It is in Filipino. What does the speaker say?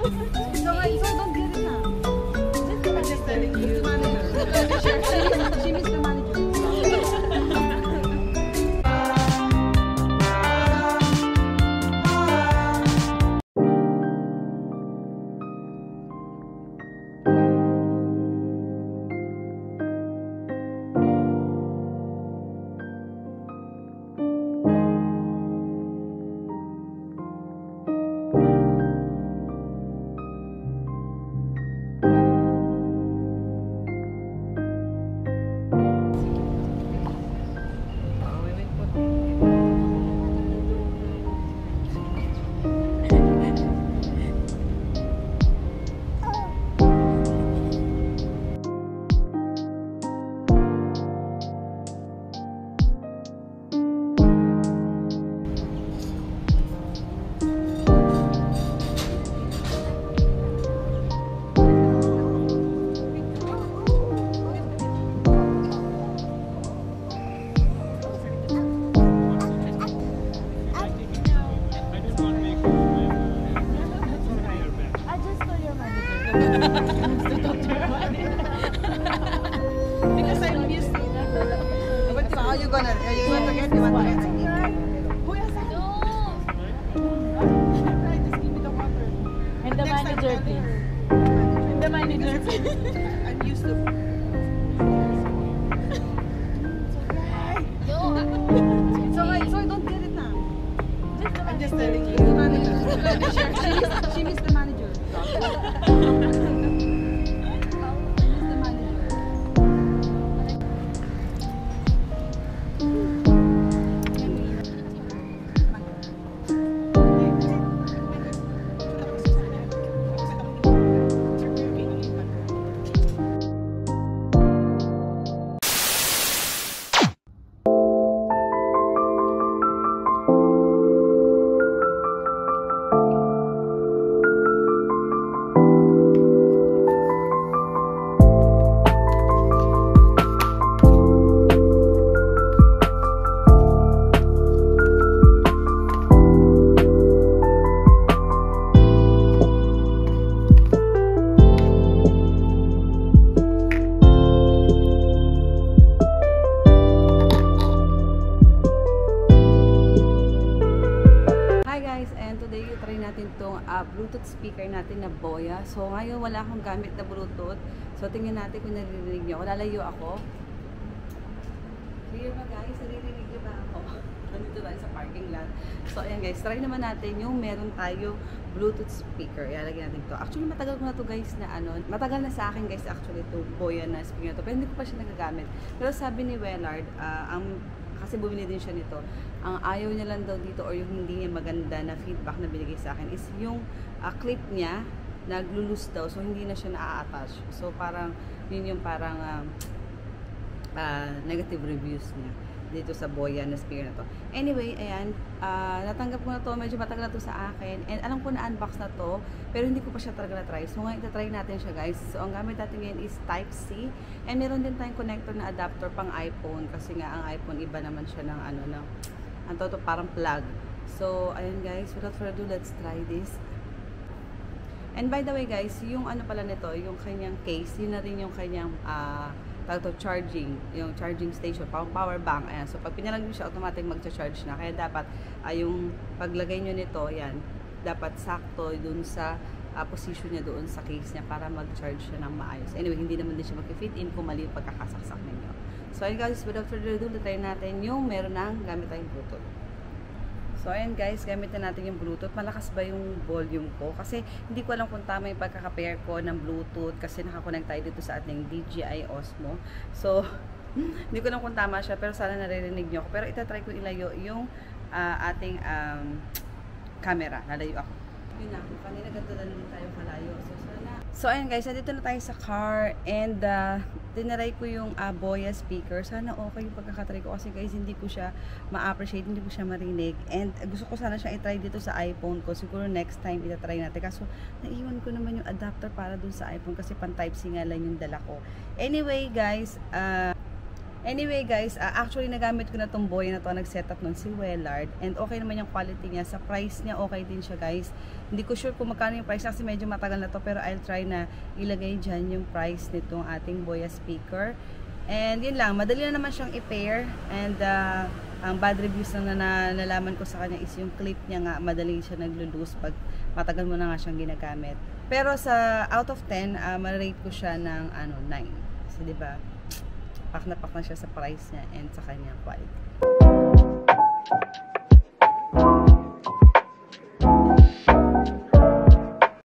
So don't get it now. I'm just telling you. She missed the manager. Because I'm used to it. But so are you going to get? You want to get? Who else? Right, just give me the water. And the manager, please. And the manager, please. I'm used to it. So don't get it now. I'm just telling you. The manager. She missed the manager. Bluetooth speaker natin na Boya. So ngayon wala akong gamit na Bluetooth. So tingnan natin kung naririnig nyo. Lalayo ako. Clear ba guys? Naririnig nyo ba ako? Nandito tayo sa parking lot. So ayan guys, try naman natin yung meron tayo Bluetooth speaker. Ilalagay natin to. Actually matagal ko na to guys na ano. Matagal na sa akin guys actually to Boya na speaker na to. Pero hindi ko pa siya nagagamit. Pero sabi ni Wellard, kasi bumili din siya nito. Ang ayaw niya lang daw dito or yung hindi niya maganda na feedback na binigay sa akin is yung clip niya naglulus daw. So hindi na siya na-attach. So parang yun yung parang negative reviews niya dito sa Boya na speaker na to. Anyway, ayan, natanggap ko na to, medyo matagal na to sa akin and alam ko na unbox na to, pero hindi ko pa siya talaga na-try. So ngayon, itatry natin siya guys. So ang gamit natin ngayon is Type-C and meron din tayong connector na adapter pang iPhone kasi nga ang iPhone iba naman siya ng ano na, ang to parang plug. So ayun guys, without further ado, let's try this. And by the way guys, yung ano pala nito, yung kanyang case, yun na rin yung kanyang charging, yung charging station, power bank. Ayan. So pag pinalag nyo siya, automatic magcha-charge na. Kaya dapat yung paglagay nyo nito, yan, dapat sakto dun sa position niya doon sa case niya para mag-charge siya ng maayos. Anyway, hindi naman din siya mag-fit in kung mali yung pagkakasaksak ninyo. So ayun guys, without further ado, try natin yung meron ng gamit tayong Bluetooth. So ayan guys, gamit na natin yung Bluetooth. Malakas ba yung volume ko? Kasi hindi ko alam kung tama yung pagkaka-pair ko ng Bluetooth kasi nakakonect tayo dito sa ating DJI Osmo. So hindi ko alam kung tama siya pero sana naririnig nyo ako. Pero itatry ko ilayo yung ating camera. Nalayo ako. Yun na, kanina ganito na din tayo kalayo. So ayan guys, nandito na tayo sa car and tinaray ko yung Boya speaker. Sana okay yung pagkakatry ko kasi guys hindi ko siya ma-appreciate, hindi ko siya marinig. And gusto ko sana siya i-try dito sa iPhone ko. Siguro next time itatry natin. Kaso naiwan ko naman yung adapter para dun sa iPhone kasi pan Type-C nga lang yung dala ko. Anyway guys, Anyway guys, actually nagamit ko na tong boya na to, nag-setup nun si Wellard, and okay naman yung quality niya, sa price niya okay din siya guys. Hindi ko sure kung magkano yung price kasi medyo matagal na to, pero I'll try na ilagay dyan yung price nitong ating boya speaker. And yun lang, madali na naman siyang i-pair, and ang bad reviews na nalaman ko sa kanya is yung clip niya nga, madali siya naglo-loose pag matagal mo na nga siyang ginagamit. Pero sa out of 10, ma-rate ko siya ng 9. So, diba? Pak na siya sa price niya and sa kanyang quality.